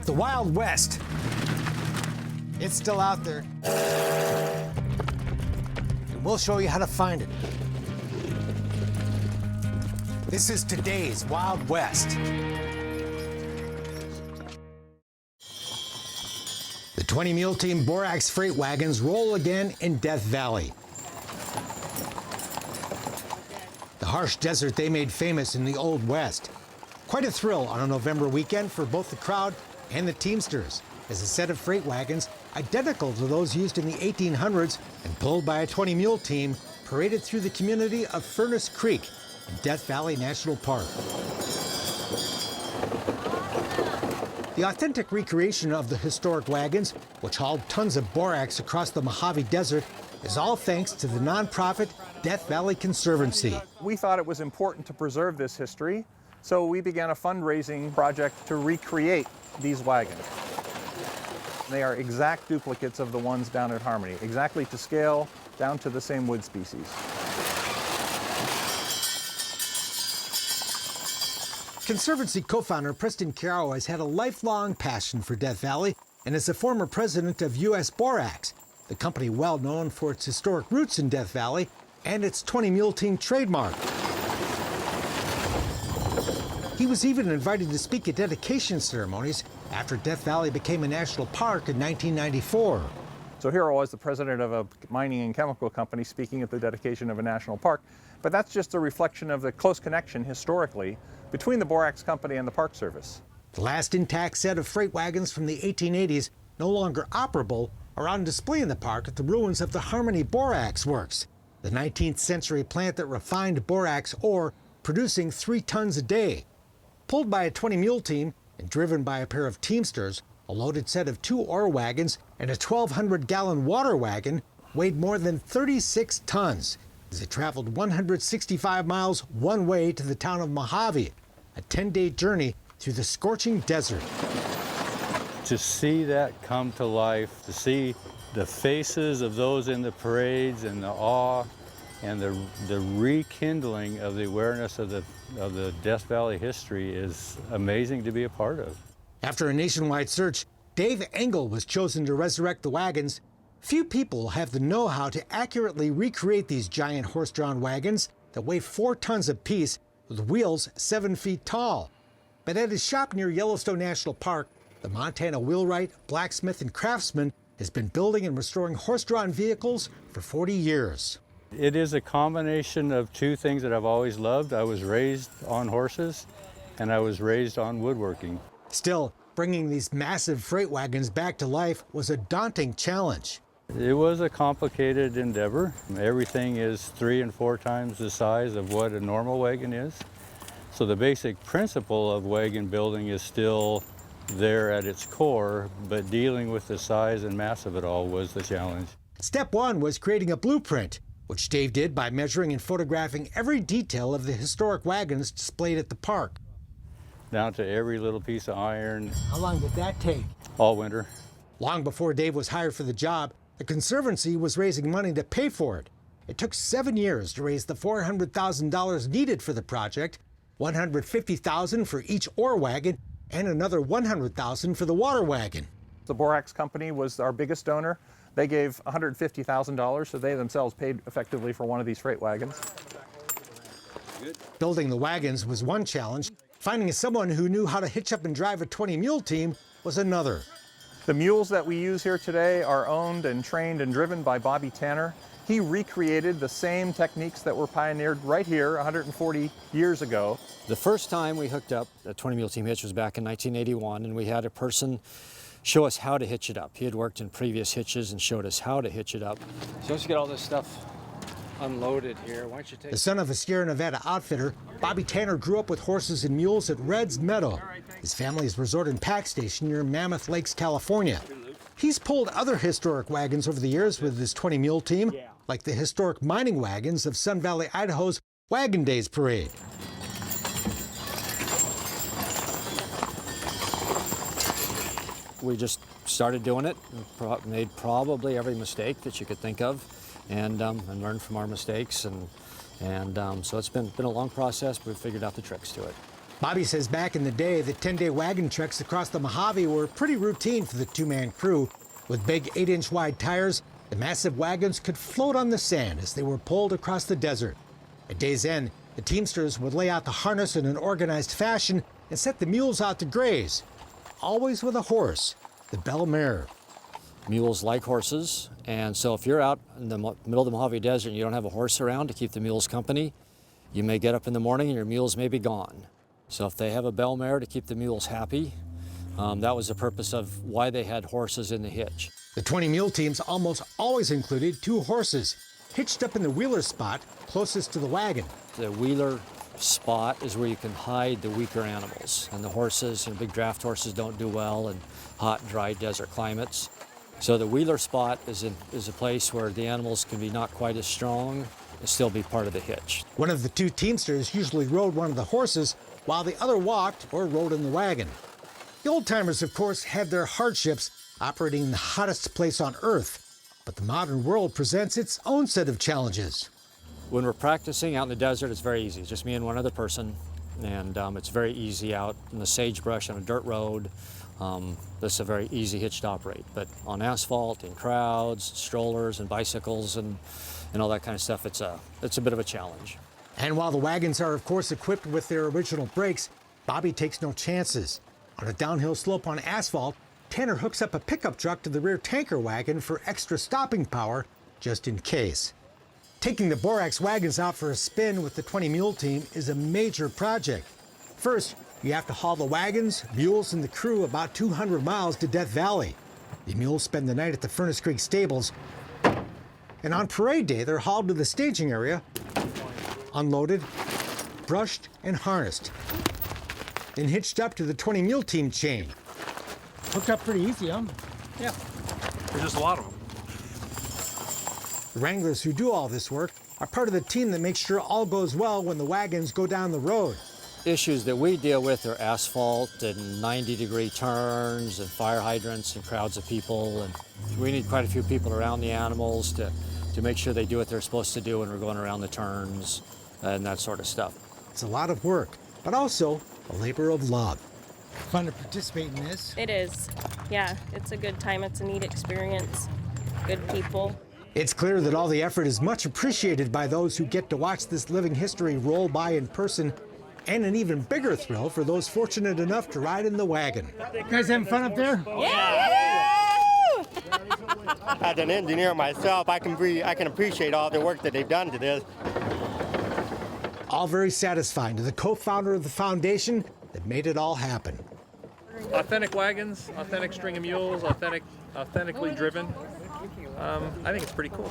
The Wild West. It's still out there. And we'll show you how to find it. This is today's Wild West. The 20 Mule Team Borax freight wagons roll again in Death Valley. The harsh desert they made famous in the Old West. Quite a thrill on a November weekend for both the crowd and the Teamsters, as a set of freight wagons identical to those used in the 1800s and pulled by a 20 Mule Team paraded through the community of Furnace Creek in Death Valley National Park. The authentic recreation of the historic wagons, which hauled tons of borax across the Mojave Desert, is all thanks to the nonprofit Death Valley Conservancy. We thought it was important to preserve this history, so we began a fundraising project to recreate these wagons. They are exact duplicates of the ones down at Harmony, exactly to scale, down to the same wood species. Conservancy co-founder Preston Caro has had a lifelong passion for Death Valley and is a former president of U.S. Borax, the company well known for its historic roots in Death Valley and its 20 Mule Team trademark. He was even invited to speak at dedication ceremonies after Death Valley became a national park in 1994. So here I was, the president of a mining and chemical company, speaking at the dedication of a national park. But that's just a reflection of the close connection historically between the Borax Company and the Park Service. The last intact set of freight wagons from the 1880s, no longer operable, are on display in the park at the ruins of the Harmony Borax Works, the 19th century plant that refined borax ore, producing 3 tons a day. Pulled by a 20 Mule Team and driven by a pair of Teamsters, a loaded set of 2 ore wagons and a 1,200-gallon water wagon weighed more than 36 tons as it traveled 165 miles one way to the town of Mojave, a 10-day journey through the scorching desert. To see that come to life, to see the faces of those in the parades and the awe and the rekindling of the awareness of the Death Valley history is amazing to be a part of. After a nationwide search, Dave Engel was chosen to resurrect the wagons. Few people have the know-how to accurately recreate these giant horse-drawn wagons that weigh 4 tons apiece with wheels 7 feet tall. But at his shop near Yellowstone National Park, the Montana wheelwright, blacksmith, and craftsman has been building and restoring horse-drawn vehicles for 40 years. It is a combination of 2 things that I've always loved. I was raised on horses, and I was raised on woodworking. Still, bringing these massive freight wagons back to life was a daunting challenge. It was a complicated endeavor. Everything is 3 and 4 times the size of what a normal wagon is. So the basic principle of wagon building is still there at its core, but dealing with the size and mass of it all was the challenge. Step 1 was creating a blueprint, which Dave did by measuring and photographing every detail of the historic wagons displayed at the park. Down to every little piece of iron. How long did that take? All winter. Long before Dave was hired for the job, the Conservancy was raising money to pay for it. It took 7 years to raise the $400,000 needed for the project, $150,000 for each ore wagon, and another $100,000 for the water wagon. The Borax Company was our biggest donor. They gave $150,000, so they themselves paid effectively for one of these freight wagons. Building the wagons was one challenge. Finding someone who knew how to hitch up and drive a 20 Mule Team was another. The mules that we use here today are owned and trained and driven by Bobby Tanner. He recreated the same techniques that were pioneered right here 140 years ago. The first time we hooked up a 20 Mule Team hitch was back in 1981, and we had a person show us how to hitch it up. He had worked in previous hitches and showed us how to hitch it up. So let's get all this stuff unloaded here. Why don't you take... The son of a Sierra Nevada outfitter, Bobby Tanner grew up with horses and mules at Red's Meadow, his family's resort and pack station near Mammoth Lakes, California. He's pulled other historic wagons over the years with his 20 Mule Team, like the historic mining wagons of Sun Valley, Idaho's Wagon Days Parade. We just started doing it, and made probably every mistake that you could think of, and learned from our mistakes, and so it's been a long process, but we've figured out the tricks to it. Bobby says back in the day, the 10-day wagon treks across the Mojave were pretty routine for the two-man crew. With big 8-inch wide tires, the massive wagons could float on the sand as they were pulled across the desert. At day's end, the teamsters would lay out the harness in an organized fashion and set the mules out to graze, always with a horse, the bell mare. Mules like horses, and so if you're out in the middle of the Mojave Desert and you don't have a horse around to keep the mules company, you may get up in the morning and your mules may be gone. So if they have a bell mare to keep the mules happy, that was the purpose of why they had horses in the hitch. The 20 mule teams almost always included 2 horses, hitched up in the wheeler spot closest to the wagon. The wheeler spot is where you can hide the weaker animals, and the horses, big draft horses don't do well in hot, dry desert climates. So the wheeler spot is a place where the animals can be not quite as strong and still be part of the hitch. One of the 2 teamsters usually rode one of the horses while the other walked or rode in the wagon. The old-timers, of course, had their hardships operating in the hottest place on Earth, but the modern world presents its own set of challenges. When we're practicing out in the desert, it's very easy. It's just me and one other person, and it's very easy out in the sagebrush on a dirt road. This is a very easy hitch to operate, but on asphalt, in crowds, strollers and bicycles and all that kind of stuff, it's a bit of a challenge. And while the wagons are, of course, equipped with their original brakes, Bobby takes no chances. On a downhill slope on asphalt, Tanner hooks up a pickup truck to the rear tanker wagon for extra stopping power, just in case. Taking the borax wagons out for a spin with the 20 mule team is a major project. First, you have to haul the wagons, mules, and the crew about 200 miles to Death Valley. The mules spend the night at the Furnace Creek stables, and on parade day, they're hauled to the staging area, unloaded, brushed, and harnessed, then hitched up to the 20 mule team chain. Hooked up pretty easy, huh? Yeah, there's just a lot of them. The wranglers who do all this work are part of the team that makes sure all goes well when the wagons go down the road. Issues that we deal with are asphalt and 90-degree turns and fire hydrants and crowds of people, and we need quite a few people around the animals to make sure they do what they're supposed to do when we're going around the turns and that sort of stuff. It's a lot of work, but also a labor of love. Fun to participate in this. It is. Yeah, it's a good time. It's a neat experience. Good people. It's clear that all the effort is much appreciated by those who get to watch this living history roll by in person, and an even bigger thrill for those fortunate enough to ride in the wagon. You guys having fun up there? Yeah! As an engineer myself, I can appreciate all the work that they've done to this. All very satisfying to the co-founder of the foundation that made it all happen. Authentic wagons, authentic string of mules, authentically driven. I think it's pretty cool.